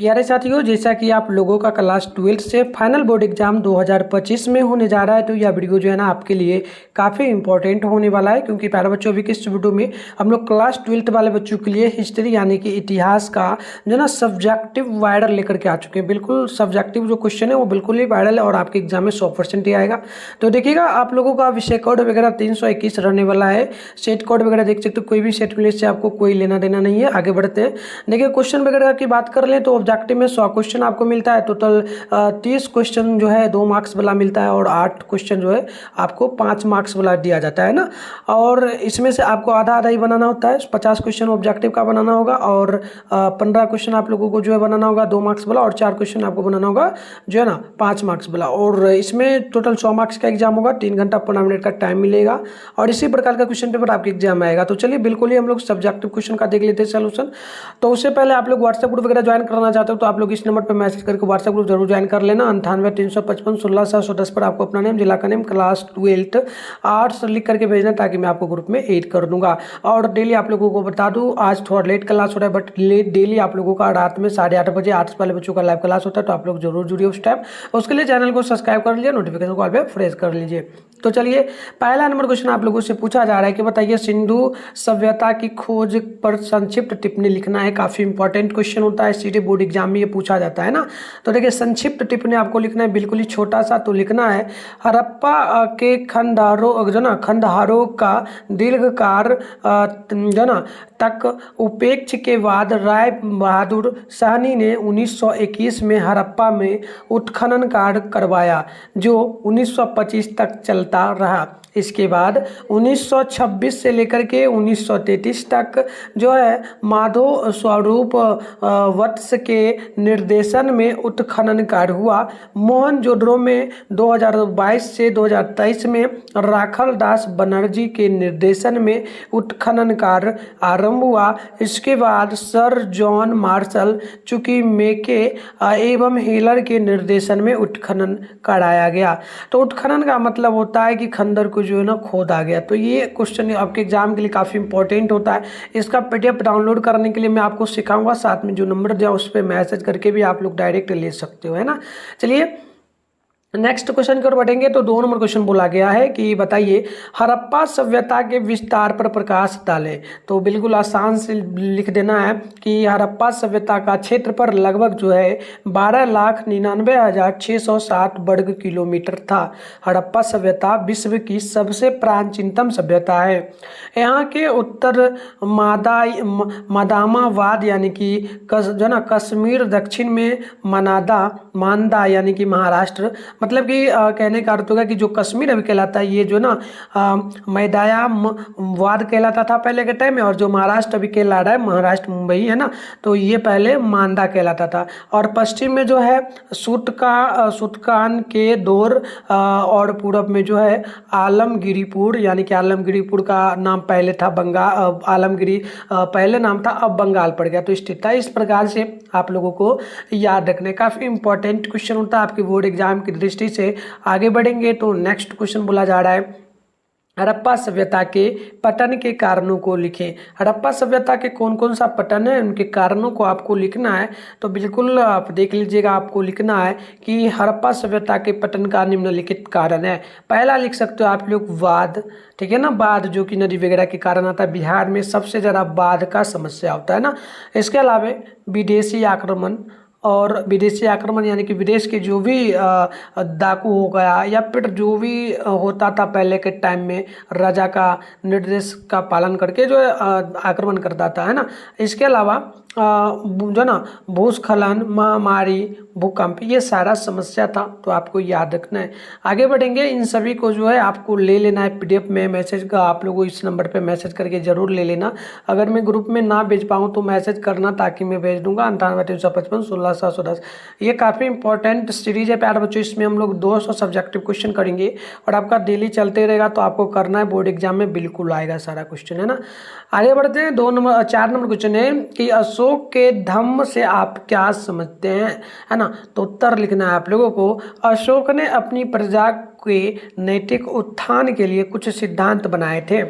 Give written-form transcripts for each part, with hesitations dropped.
प्यारे साथियों, जैसा कि आप लोगों का क्लास 12th से फाइनल बोर्ड एग्जाम 2025 में होने जा रहा है, तो यह वीडियो जो है ना आपके लिए काफ़ी इंपॉर्टेंट होने वाला है। क्योंकि प्यारे बच्चों, अभी इस वीडियो में हम लोग क्लास 12th वाले बच्चों के लिए हिस्ट्री यानी कि इतिहास का जो ना सब्जेक्टिव वाइडल लेकर के आ चुके हैं। बिल्कुल सब्जेक्टिव जो क्वेश्चन है वो बिल्कुल ही वाइडल है और आपके एग्जाम में 100% ही आएगा। तो देखिएगा, आप लोगों का विषय कोड वगैरह 321 रहने वाला है। सेट कोड वगैरह देख सकते हो, कोई भी सेट मिले से आपको कोई लेना देना नहीं है। आगे बढ़ते हैं। देखिए, क्वेश्चन वगैरह की बात कर लें तो ऑब्जेक्टिव में 100 क्वेश्चन आपको मिलता है। टोटल 30 क्वेश्चन जो है 2 मार्क्स वाला मिलता है और 8 क्वेश्चन जो है आपको 5 मार्क्स वाला दिया जाता है ना। और इसमें से आपको आधा आधा ही बनाना होता है। 50 क्वेश्चन ऑब्जेक्टिव का बनाना होगा और 15 क्वेश्चन आप लोगों को जो है बनाना होगा 2 मार्क्स वाला, और 4 क्वेश्चन आपको बनाना होगा जो है ना 5 मार्क्स वाला। और इसमें टोटल 100 मार्क्स का एग्जाम होगा। 3 घंटा 15 मिनट का टाइम मिलेगा और इसी प्रकार का क्वेश्चन पेपर आपके एग्जाम में आएगा। तो चलिए बिल्कुल ही हम लोग सब्जेक्टिव क्वेश्चन का देख लेते हैं सोल्यूशन। तो उससे पहले आप लोग व्हाट्सएप ग्रुप वगैरह ज्वाइन करना चाहते हो तो आप लोग इस नंबर पर मैसेज करके व्हाट्सएप ग्रुप जरूर ज्वाइन कर लेना। 98 355 16 710 पर आपको अपना नेम, जिला का नेम, क्लास 12th आर्ट्स लिख करके भेजना ताकि मैं आपको ग्रुप में ऐड कर दूंगा। और डेली आप लोगों को बता दूं, आज थोड़ा लेट क्लास हो रहा है बट डेली आप लोगों का रात में 8:30 बजे आर्ट्स वाले बच्चों का लाइव क्लास होता है। तो आप लोग जरूर जुड़िए उस टाइम। उसके लिए चैनल को सब्सक्राइब कर लीजिए, नोटिफिकेशन को ऑल पे प्रेस कर लीजिए। तो चलिए, पहला नंबर क्वेश्चन आप लोगों से पूछा जा रहा है कि बताइए सिंधु सभ्यता की खोज पर संक्षिप्त टिप्पणी लिखना है। काफी इंपॉर्टेंट क्वेश्चन होता है, सीधे बोर्ड एग्जाम में ये पूछा जाता है ना। तो देखिए, संक्षिप्त टिप्पणी आपको लिखना है, बिल्कुल ही छोटा सा। तो लिखना है, हड़प्पा के खंडहरों जो ना खंडहरों का दीर्घकाल जो ना तक उपेक्ष के बाद राय बहादुर साहनी ने 1921 में हड़प्पा में उत्खनन कार्य करवाया जो 1925 तक चलता रहा। इसके बाद 1926 से लेकर के 1933 तक जो है माधव स्वरूप वत्स के निर्देशन में उत्खनन कार्य हुआ। मोहनजोदड़ो में 2022 से 2023 में राखल दास बनर्जी के निर्देशन में उत्खनन कार्य आरंभ हुआ। इसके बाद सर जॉन मार्शल चुकी मेके एवं हेलर के निर्देशन में उत्खनन कराया गया। तो उत्खनन का मतलब होता है कि खंडर को जो है ना खोदा गया। तो ये क्वेश्चन आपके एग्जाम के लिए काफ़ी इंपॉर्टेंट होता है। इसका पीडीएफ डाउनलोड करने के लिए मैं आपको सिखाऊंगा, साथ में जो नंबर दिया उस पर मैसेज करके भी आप लोग डायरेक्ट ले सकते हो, है ना। चलिए नेक्स्ट क्वेश्चन की ओर बढ़ेंगे। तो 2 नंबर क्वेश्चन बोला गया है कि बताइए हड़प्पा सभ्यता के विस्तार पर प्रकाश डालें। तो बिल्कुल आसान से लिख देना है कि हड़प्पा सभ्यता का क्षेत्र पर लगभग जो है 12,99,607 वर्ग किलोमीटर था। हड़प्पा सभ्यता विश्व की सबसे प्राचीनतम सभ्यता है। यहाँ के उत्तर मादामावाद यानी कि जो ना कश्मीर, दक्षिण में मांदा यानी कि महाराष्ट्र, मतलब कि कहने का अर्थ होगा कि जो कश्मीर अभी कहलाता है ये जो ना मैदायामवाद कहलाता था पहले के टाइम में, और जो महाराष्ट्र अभी कहला रहा है महाराष्ट्र मुंबई है ना, तो ये पहले मांदा कहलाता था। और पश्चिम में जो है सुतकान के दौर और पूरब में जो है आलमगिरीपुर, यानी कि आलमगिरीपुर का नाम पहले था बंगाल, आलमगिरी पहले नाम था, अब बंगाल पड़ गया। तो स्थित था। इस प्रकार से आप लोगों को याद रखने काफ़ी इंपॉर्टेंट क्वेश्चन होता है आपके बोर्ड एग्जाम की दृष्टि से। आगे बढ़ेंगे तो नेक्स्ट क्वेश्चन बोला जा रहा है, हड़प्पा सभ्यता के पतन के कारणों को लिखें। हड़प्पा सभ्यता के कौन कौन सा पतन है, उनके कारणों को आपको लिखना है। तो बिल्कुल आप देख लीजिएगा, आपको लिखना है कि हड़प्पा सभ्यता के पतन का निम्नलिखित कारण है। पहला लिख सकते हो आप लोग बाढ़, ठीक है ना, बाढ़ जो कि नदी वगैरह के कारण आता है। बिहार में सबसे ज़्यादा बाढ़ का समस्या होता है ना। इसके अलावा विदेशी आक्रमण, और विदेशी आक्रमण यानी कि विदेश के जो भी डाकू हो गया या फिर जो भी होता था पहले के टाइम में, राजा का निर्देश का पालन करके जो आक्रमण करता था, है ना। इसके अलावा जो ना भूस्खलन, महामारी, भूकंप, ये सारा समस्या था। तो आपको याद रखना है। आगे बढ़ेंगे, इन सभी को जो है आपको ले लेना है पीडीएफ में। मैसेज का आप लोगों इस नंबर पे मैसेज करके जरूर ले लेना। अगर मैं ग्रुप में ना भेज पाऊँ तो मैसेज करना ताकि मैं भेज दूंगा। 98 355 16 710। ये काफ़ी इंपॉर्टेंट सीरीज है प्यारे बच्चों। इसमें हम लोग 200 सब्जेक्टिव क्वेश्चन करेंगे और आपका डेली चलते रहेगा। तो आपको करना है, बोर्ड एग्जाम में बिल्कुल आएगा सारा क्वेश्चन, है ना। आगे बढ़ते हैं। 4 नंबर क्वेश्चन है कि अशोक के धम्म से आप क्या समझते हैं, है ना। तो उत्तर लिखना है आप लोगों को। अशोक ने अपनी प्रजा के नैतिक उत्थान के लिए कुछ सिद्धांत बनाए थे।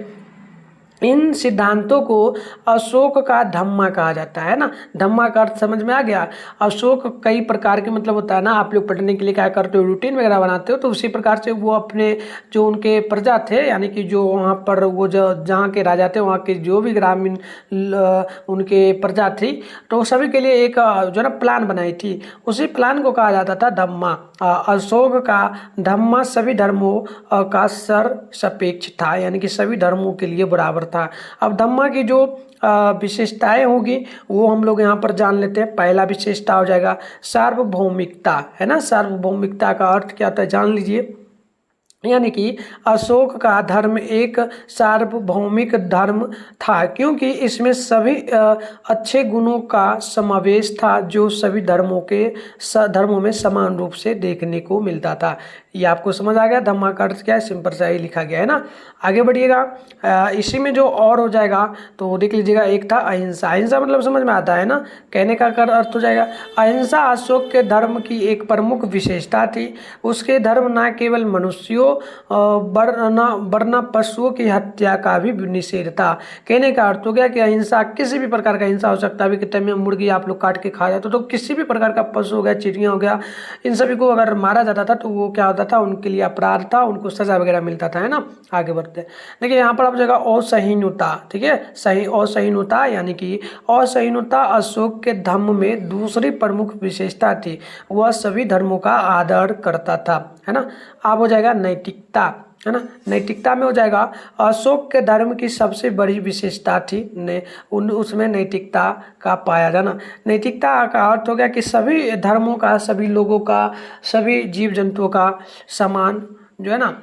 इन सिद्धांतों को अशोक का धम्मा कहा जाता है ना। धम्मा का अर्थ समझ में आ गया। अशोक कई प्रकार के मतलब होता है ना, आप लोग पढ़ने के लिए क्या करते हो, रूटीन वगैरह बनाते हो, तो उसी प्रकार से वो अपने जो उनके प्रजा थे, यानी कि जो वहाँ पर वो जो जहाँ के राजा थे, वहाँ के जो भी ग्रामीण उनके प्रजा थी, तो सभी के लिए एक जो ना प्लान बनाई थी, उसी प्लान को कहा जाता था धम्मा। अशोक का धम्मा सभी धर्मों का सर्वसापेक्ष था, यानी कि सभी धर्मों के लिए बराबर था। अब धम्मा की जो विशेषताएं होगी वो हम लोग यहाँ पर जान लेते हैं। पहला विशेषता हो जाएगा सार्वभौमिकता, है ना। सार्वभौमिकता का अर्थ क्या होता है जान लीजिए। यानी कि अशोक का धर्म एक सार्वभौमिक धर्म था, क्योंकि इसमें सभी अच्छे गुणों का समावेश था जो सभी धर्मों में समान रूप से देखने को मिलता था। ये आपको समझ आ गया। धम्मा का अर्थ क्या है, सिंपल सा ही लिखा गया है ना। आगे बढ़िएगा। इसी में जो और हो जाएगा तो देख लीजिएगा, एक था अहिंसा। अहिंसा मतलब समझ में आता है ना, कहने का अर्थ हो जाएगा अहिंसा अशोक के धर्म की एक प्रमुख विशेषता थी। उसके धर्म न केवल मनुष्यों वरना पशुओं की हत्या का भी निषेध था। कहने का अर्थ हो गया कि अहिंसा किसी भी प्रकार का हिंसा हो सकता है। अभी के टाइम में मुर्गी आप लोग काट के खा जाते हो, तो किसी भी प्रकार का पशु हो गया, चिड़िया हो गया, इन सभी को अगर मारा जाता था तो वो क्या होता था, उनके लिए अपराध था, उनको सजा वगैरह मिलता था, है ना। आगे बढ़ते हैं। देखिए यहाँ पर आप जगह असहिष्णुता, ठीक है, सही असहिष्णुता, यानी कि असहिष्णुता अशोक के धम्म में दूसरी प्रमुख विशेषता थी। वह सभी धर्मों का आदर करता था, है ना। अब हो जाएगा नैतिकता, है ना। नैतिकता में हो जाएगा अशोक के धर्म की सबसे बड़ी विशेषता थी उसमें नैतिकता का पाया जाना। नैतिकता का अर्थ हो गया कि सभी धर्मों का, सभी लोगों का, सभी जीव जंतुओं का समान जो है ना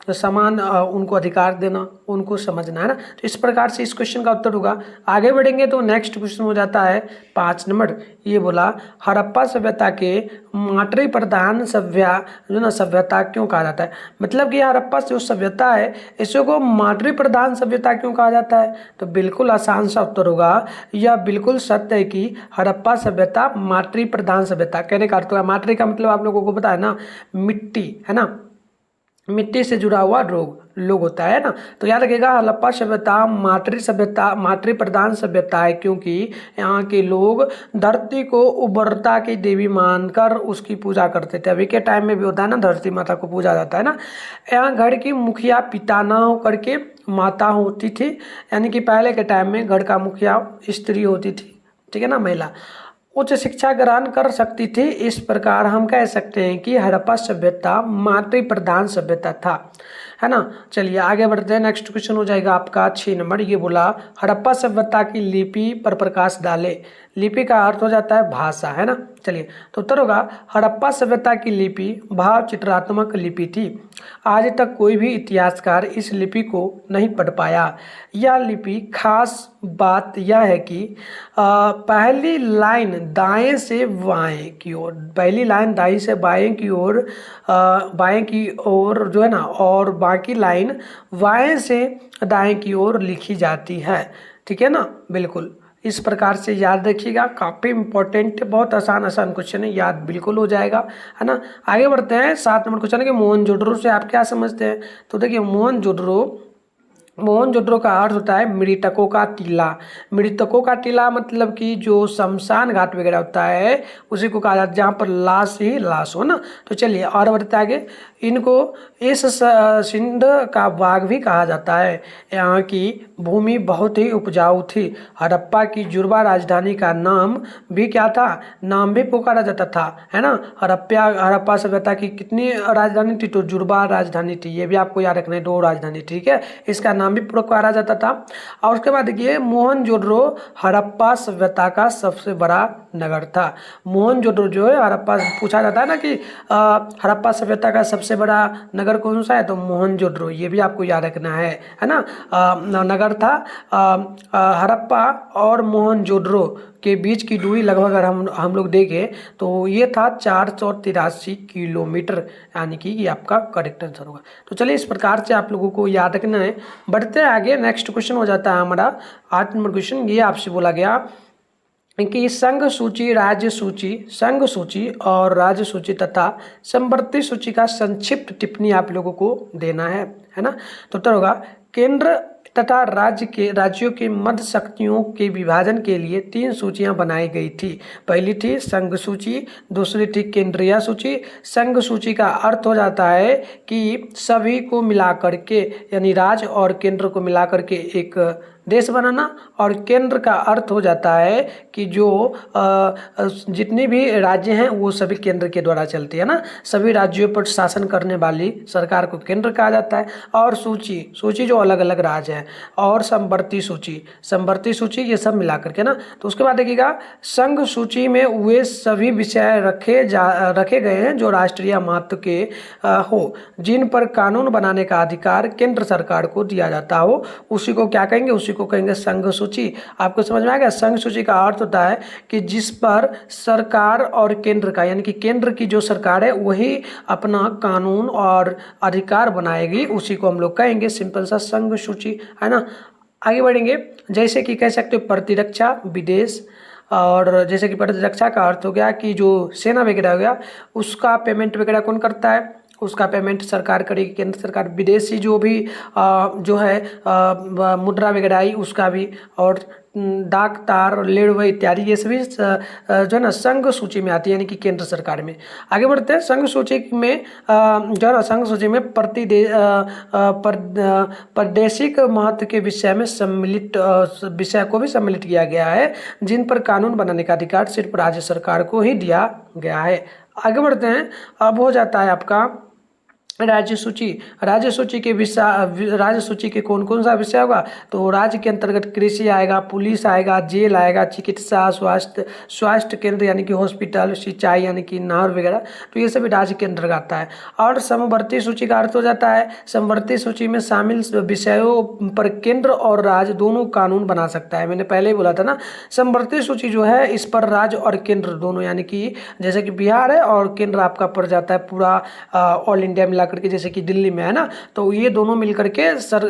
समान उनको अधिकार देना, उनको समझना, है ना। तो इस प्रकार से इस क्वेश्चन का उत्तर होगा। आगे बढ़ेंगे तो नेक्स्ट क्वेश्चन हो जाता है 5 नंबर। ये बोला हड़प्पा सभ्यता के मातृ प्रधान सभ्यता क्यों कहा जाता है। मतलब कि हड़प्पा जो सभ्यता है इसे को मातृ प्रधान सभ्यता क्यों कहा जाता है। तो बिल्कुल आसान सा उत्तर होगा, यह बिल्कुल सत्य है कि हड़प्पा सभ्यता मातृ प्रधान सभ्यता। कहने का अर्थ होगा, मातृ का मतलब आप लोगों को पता है ना, मिट्टी, है ना, मिट्टी से जुड़ा हुआ लोग होता है ना। तो याद रखिएगा हड़प्पा सभ्यता मातृ प्रधान सभ्यता है, क्योंकि यहाँ के लोग धरती को उर्वरता की देवी मानकर उसकी पूजा करते थे। अभी के टाइम में भी होता है ना, धरती माता को पूजा जाता है ना। यहाँ घर की मुखिया पिता ना हो करके माता होती थी, यानी कि पहले के टाइम में घर का मुखिया स्त्री होती थी, ठीक है ना, महिला उच्च शिक्षा ग्रहण कर सकती थी। इस प्रकार हम कह सकते हैं कि हड़प्पा सभ्यता मातृ प्रधान सभ्यता था, है ना। चलिए आगे बढ़ते हैं। नेक्स्ट क्वेश्चन हो जाएगा आपका 6 नंबर। ये बोला हड़प्पा सभ्यता की लिपि पर प्रकाश डाले। लिपि का अर्थ हो जाता है भाषा, है ना। चलिए तो उत्तर होगा हड़प्पा सभ्यता की लिपि भाव चित्रात्मक लिपि थी। आज तक कोई भी इतिहासकार इस लिपि को नहीं पढ़ पाया। यह लिपि खास बात यह है कि पहली लाइन दाएं से बाएं की ओर, पहली लाइन दाएं से बाएं की ओर, बाएं की ओर जो है ना, और बाकी लाइन बाएं से दाएं की ओर लिखी जाती है, ठीक है ना। बिल्कुल इस प्रकार से याद रखिएगा, काफ़ी इंपॉर्टेंट, बहुत आसान क्वेश्चन है, याद बिल्कुल हो जाएगा, है ना। आगे बढ़ते हैं। 7 नंबर क्वेश्चन है कि मोहनजोदड़ो से आप क्या समझते हैं। तो देखिए मोहनजोदड़ो का अर्थ होता है मृतकों का टीला। मृतकों का टीला मतलब कि जो शमशान घाट वगैरह होता है उसी को कहा जाता है, जहाँ पर लाश ही लाश हो ना। तो चलिए और बढ़ते आगे। इनको इस सिंध का बाग भी कहा जाता है। यहाँ की भूमि बहुत ही उपजाऊ थी। हड़प्पा की जुर्बा राजधानी का नाम भी क्या था, नाम भी पुकारा जाता था, है ना। हड़प्पा सभ्यता की कितनी राजधानी थी, तो जुर्बा राजधानी थी। ये भी आपको याद रखना है, 2 राजधानी, ठीक है। इसका नाम भी पुकारा जाता था। और उसके बाद देखिए मोहनजोदड़ो हड़प्पा सभ्यता का सबसे बड़ा नगर था। मोहनजोदड़ो जो है हड़प्पा, पूछा जाता है ना कि हड़प्पा सभ्यता का सबसे बड़ा नगर कौन सा है, तो मोहनजोदड़ो। ये भी आपको याद रखना है ना। नगर था हड़प्पा और मोहनजोदड़ो के बीच की दूरी लगभग अगर हम लोग देखें तो ये था 483 किलोमीटर, यानी कि ये आपका करेक्ट आंसर होगा। तो चलिए इस प्रकार से आप लोगों को याद रखना है। बढ़ते आगे। नेक्स्ट क्वेश्चन हो जाता है हमारा 8 नंबर क्वेश्चन। ये आपसे बोला गया कि संघ सूची, राज्य सूची, संघ सूची और राज्य सूची तथा समवर्ती सूची का संक्षिप्त टिप्पणी आप लोगों को देना है ना। तो उत्तर होगा केंद्र तथा राज्यों के मध्य शक्तियों के विभाजन के लिए 3 सूचियां बनाई गई थी। पहली थी संघ सूची, दूसरी थी केंद्रीय सूची। संघ सूची का अर्थ हो जाता है कि सभी को मिलाकर के, यानी राज्य और केंद्र को मिलाकर के एक देश बनाना, और केंद्र का अर्थ हो जाता है कि जो जितनी भी राज्य हैं वो सभी केंद्र के द्वारा चलती है ना, सभी राज्यों पर शासन करने वाली सरकार को केंद्र कहा जाता है। और सूची जो अलग अलग राज्य हैं, और संवर्ती सूची ये सब मिला करके ना। तो उसके बाद देखिएगा, संघ सूची में वे सभी विषय रखे गए हैं जो राष्ट्रीय महत्व के हो, जिन पर कानून बनाने का अधिकार केंद्र सरकार को दिया जाता हो, उसी को क्या कहेंगे, उसी को कहेंगे संघ सूची। आपको समझ में आ गया? संघ सूची का अर्थ होता है कि जिस पर सरकार और केंद्र का, यानी कि केंद्र की जो सरकार है वही अपना कानून और अधिकार बनाएगी, उसी को हम लोग कहेंगे सिंपल सा संघ सूची, है ना। आगे बढ़ेंगे, जैसे कि कह सकते हो प्रतिरक्षा, विदेश, और जैसे कि प्रतिरक्षा का अर्थ हो गया कि जो सेना वगैरह हो गया उसका पेमेंट वगैरह कौन करता है, उसका पेमेंट सरकार करेगी, केंद्र सरकार। विदेशी जो भी जो है मुद्रा वगैरह आई उसका भी, और डाक तार, लेड़वे इत्यादि ये सभी जो है ना संघ सूची में आती है, यानी कि केंद्र सरकार में। आगे बढ़ते हैं, संघ सूची में जो है ना संघ सूची में प्रादेशिक महत्व के विषय में सम्मिलित विषय को भी सम्मिलित किया गया है, जिन पर कानून बनाने का अधिकार सिर्फ राज्य सरकार को ही दिया गया है। आगे बढ़ते हैं, अब हो जाता है आपका राज्य सूची। राज्य सूची के कौन कौन सा विषय होगा, तो राज्य के अंतर्गत कृषि आएगा, पुलिस आएगा, जेल आएगा, चिकित्सा, स्वास्थ्य केंद्र यानी कि हॉस्पिटल, सिंचाई यानी कि नहर वगैरह, तो ये सभी राज्य के अंतर्गत आता है। और समवर्ती सूची का अर्थ हो जाता है, समवर्ती सूची में शामिल विषयों पर केंद्र और राज्य दोनों कानून बना सकता है। मैंने पहले ही बोला था ना, समवर्ती सूची जो है इस पर राज्य और केंद्र दोनों, यानी कि जैसे कि बिहार है और केंद्र आपका पड़ जाता है पूरा ऑल इंडिया मिला करके, जैसे कि दिल्ली में है ना, तो ये दोनों मिलकर के सर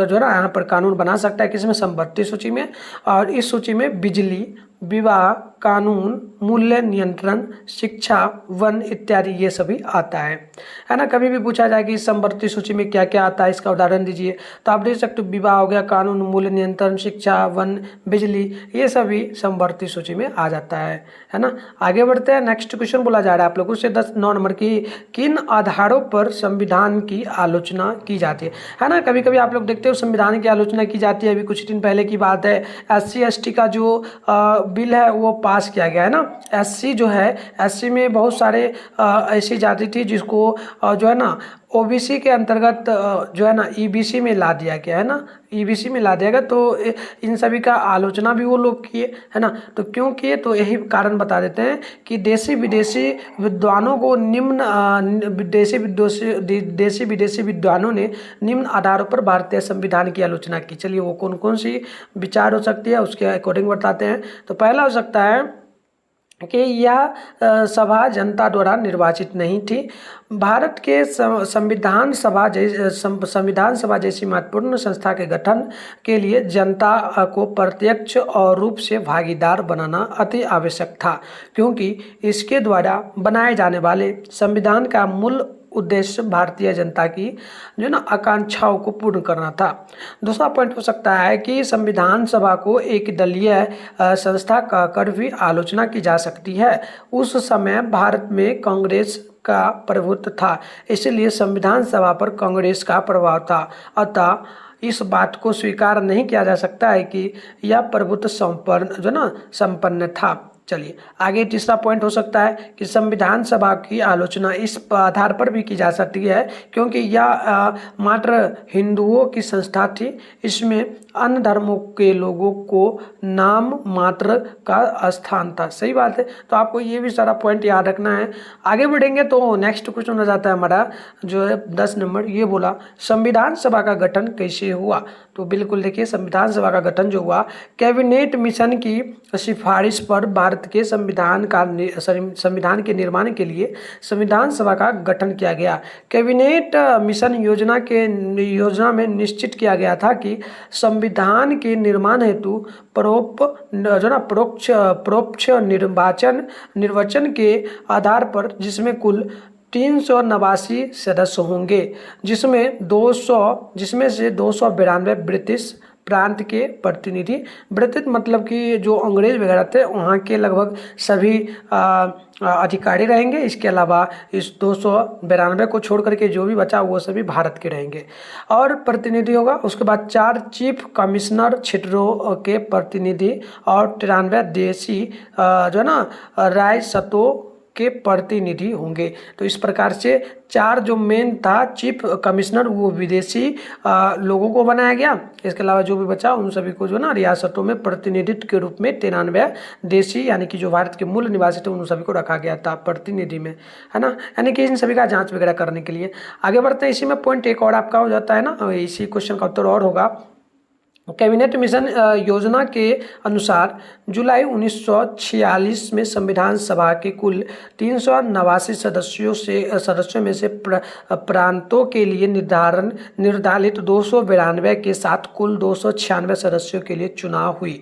जो है ना यहाँ पर कानून बना सकता है, किसमें, समवर्ती सूची में। और इस सूची में बिजली, विवाह, कानून, मूल्य नियंत्रण, शिक्षा, वन इत्यादि ये सभी आता है ना। कभी भी पूछा जाए कि समवर्ती सूची में क्या क्या आता है, इसका उदाहरण दीजिए, तो आप देख सकते हो विवाह हो गया, कानून, मूल्य नियंत्रण, शिक्षा, वन, बिजली, ये सभी समवर्ती सूची में आ जाता है ना। आगे बढ़ते हैं, नेक्स्ट क्वेश्चन बोला जा रहा है आप लोगों से 9 नंबर की, किन आधारों पर संविधान की आलोचना की जाती है ना। कभी कभी आप लोग देखते हो संविधान की आलोचना की जाती है। अभी कुछ दिन पहले की बात है, SC/ST का जो बिल है वो पास किया गया है ना। SC जो है, SC में बहुत सारे ऐसी जाति थी जिसको जो है ना OBC के अंतर्गत जो है ना EBC में ला दिया गया है ना, EBC में ला दिया गया। तो इन सभी का आलोचना भी वो लोग किए, है ना। तो क्यों किए, तो यही कारण बता देते हैं कि देशी विदेशी विद्वानों को देशी विदेशी विद्वानों ने निम्न आधारों पर भारतीय संविधान की आलोचना की। चलिए वो कौन कौन सी विचार हो सकती है उसके अकॉर्डिंग बताते हैं। तो पहला हो सकता है कि यह सभा जनता द्वारा निर्वाचित नहीं थी। भारत के संविधान सभा जैसी महत्वपूर्ण संस्था के गठन के लिए जनता को प्रत्यक्ष और रूप से भागीदार बनाना अति आवश्यक था, क्योंकि इसके द्वारा बनाए जाने वाले संविधान का मूल उद्देश्य भारतीय जनता की जो ना आकांक्षाओं को पूर्ण करना था। दूसरा पॉइंट हो सकता है कि संविधान सभा को एक दलीय संस्था कहकर भी आलोचना की जा सकती है। उस समय भारत में कांग्रेस का प्रभुत्व था, इसलिए संविधान सभा पर कांग्रेस का प्रभाव था। अतः इस बात को स्वीकार नहीं किया जा सकता है कि यह प्रभुत्व संपन्न था। चलिए आगे तीसरा पॉइंट हो सकता है कि संविधान सभा की आलोचना इस आधार पर भी की जा सकती है क्योंकि यह मात्र हिंदुओं की संस्था थी। इसमें अन्य धर्मों के लोगों को नाम मात्र का स्थान था। सही बात है, तो आपको ये भी सारा पॉइंट याद रखना है। आगे बढ़ेंगे तो नेक्स्ट क्वेश्चन हो जाता है हमारा जो है 10 नंबर। ये बोला संविधान सभा का गठन कैसे हुआ, तो बिल्कुल देखिए संविधान सभा का गठन जो हुआ कैबिनेट मिशन की सिफारिश पर भारत के संविधान के निर्माण के लिए संविधान सभा का गठन किया गया। कैबिनेट मिशन योजना में निश्चित किया गया था कि संविधान के निर्माण हेतु परोक्ष निर्वाचन के आधार पर जिसमें कुल 389 सदस्य होंगे, जिसमें से 292 ब्रिटिश प्रांत के प्रतिनिधि। ब्रिटिश मतलब कि जो अंग्रेज वगैरह थे वहाँ के लगभग सभी अधिकारी रहेंगे। इसके अलावा इस 292 को छोड़ करके जो भी बचा वो सभी भारत के रहेंगे और प्रतिनिधि होगा। उसके बाद 4 चीफ कमिश्नर क्षेत्रों के प्रतिनिधि और 93 देशी जो है ना रियासतों के प्रतिनिधि होंगे। तो इस प्रकार से 4 जो मेन था चीफ कमिश्नर वो विदेशी लोगों को बनाया गया। इसके अलावा जो भी बचा उन सभी को जो ना रियासतों में प्रतिनिधित्व के रूप में 93 देशी यानी कि जो भारत के मूल निवासी थे उन सभी को रखा गया था प्रतिनिधि में, है ना, यानी कि इन सभी का जांच वगैरह करने के लिए। आगे बढ़ते हैं, इसी में पॉइंट एक और आपका हो जाता है ना, इसी क्वेश्चन का उत्तर और होगा। कैबिनेट मिशन योजना के अनुसार जुलाई 1946 में संविधान सभा के कुल 389 सदस्यों में से प्रांतों के लिए निर्धारित 292 के साथ कुल 296 सदस्यों के लिए चुनाव हुई।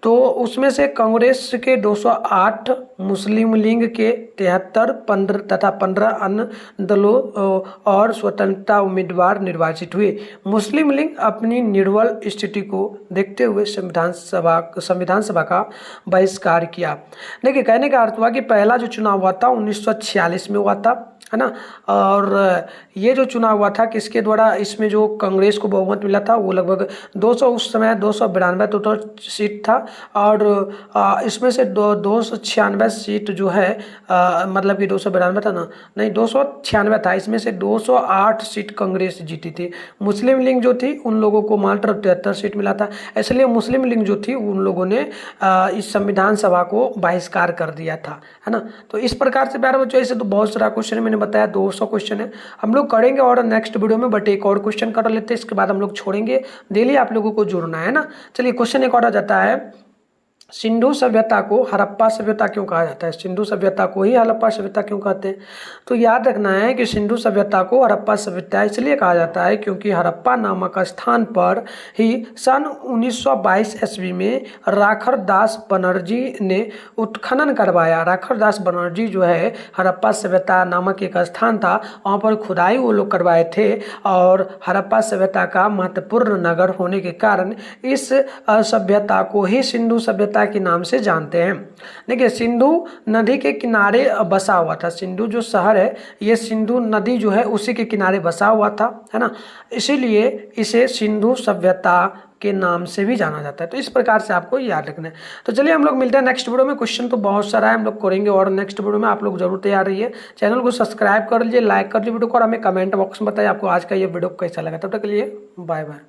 तो उसमें से कांग्रेस के 208, मुस्लिम लीग के 73, 15 तथा 15 अन्य दलों और स्वतंत्रता उम्मीदवार निर्वाचित हुए। मुस्लिम लीग अपनी निर्बल स्थिति को देखते हुए संविधान सभा का बहिष्कार किया। देखिए, कहने का अर्थ हुआ कि पहला जो चुनाव हुआ था 1946 में हुआ था, है ना, और ये जो चुनाव हुआ था किसके द्वारा, इसमें जो कांग्रेस को बहुमत मिला था वो लगभग 200 उस समय 292 टोटल सीट था और इसमें से 296 सीट जो है मतलब कि 292 था ना, नहीं 296 था, इसमें से 208 सीट कांग्रेस जीती थी। मुस्लिम लीग जो थी उन लोगों को मात्र 73 सीट मिला था, इसलिए मुस्लिम लीग जो थी उन लोगों ने इस संविधान सभा को बहिष्कार कर दिया था, है ना। तो इस प्रकार से प्यारे बच्चों ऐसे तो बहुत सारा क्वेश्चन मैंने बताया, 200 क्वेश्चन है हम लोग करेंगे और नेक्स्ट वीडियो में, बट एक और क्वेश्चन कर लेते हैं, इसके बाद हम लोग छोड़ेंगे। डेली आप लोगों को जुड़ना है ना। चलिए, क्वेश्चन एक और आ जाता है, सिंधु सभ्यता को हड़प्पा सभ्यता क्यों कहा जाता है? सिंधु सभ्यता को ही हड़प्पा सभ्यता क्यों कहते हैं? तो याद रखना है कि सिंधु सभ्यता को हड़प्पा सभ्यता इसलिए कहा जाता है क्योंकि हड़प्पा नामक स्थान पर ही सन 1922 ईस्वी में राखर दास बनर्जी ने उत्खनन करवाया। राखर दास बनर्जी जो है हड़प्पा सभ्यता नामक एक स्थान था, वहाँ पर खुदाई वो लोग करवाए थे और हड़प्पा सभ्यता का महत्वपूर्ण नगर होने के कारण इस सभ्यता को ही सिंधु सभ्यता के नाम से जानते हैं। देखिए, सिंधु नदी के किनारे बसा हुआ था। सिंधु जो शहर है ये सिंधु नदी जो है उसी के किनारे बसा हुआ था, है ना, इसीलिए इसे सिंधु सभ्यता के नाम से भी जाना जाता है। तो इस प्रकार से आपको याद रखना है। तो चलिए हम लोग मिलते हैं नेक्स्ट वीडियो में। क्वेश्चन तो बहुत सारा है, हम लोग करेंगे और नेक्स्ट वीडियो में। आप लोग जरूर तैयार रहिए, चैनल को सब्सक्राइब कर लीजिए, लाइक कर लीजिए वीडियो को और हमें कमेंट बॉक्स में बताइए आपको आज का ये वीडियो कैसा लगा। तब तक के लिए बाय बाय।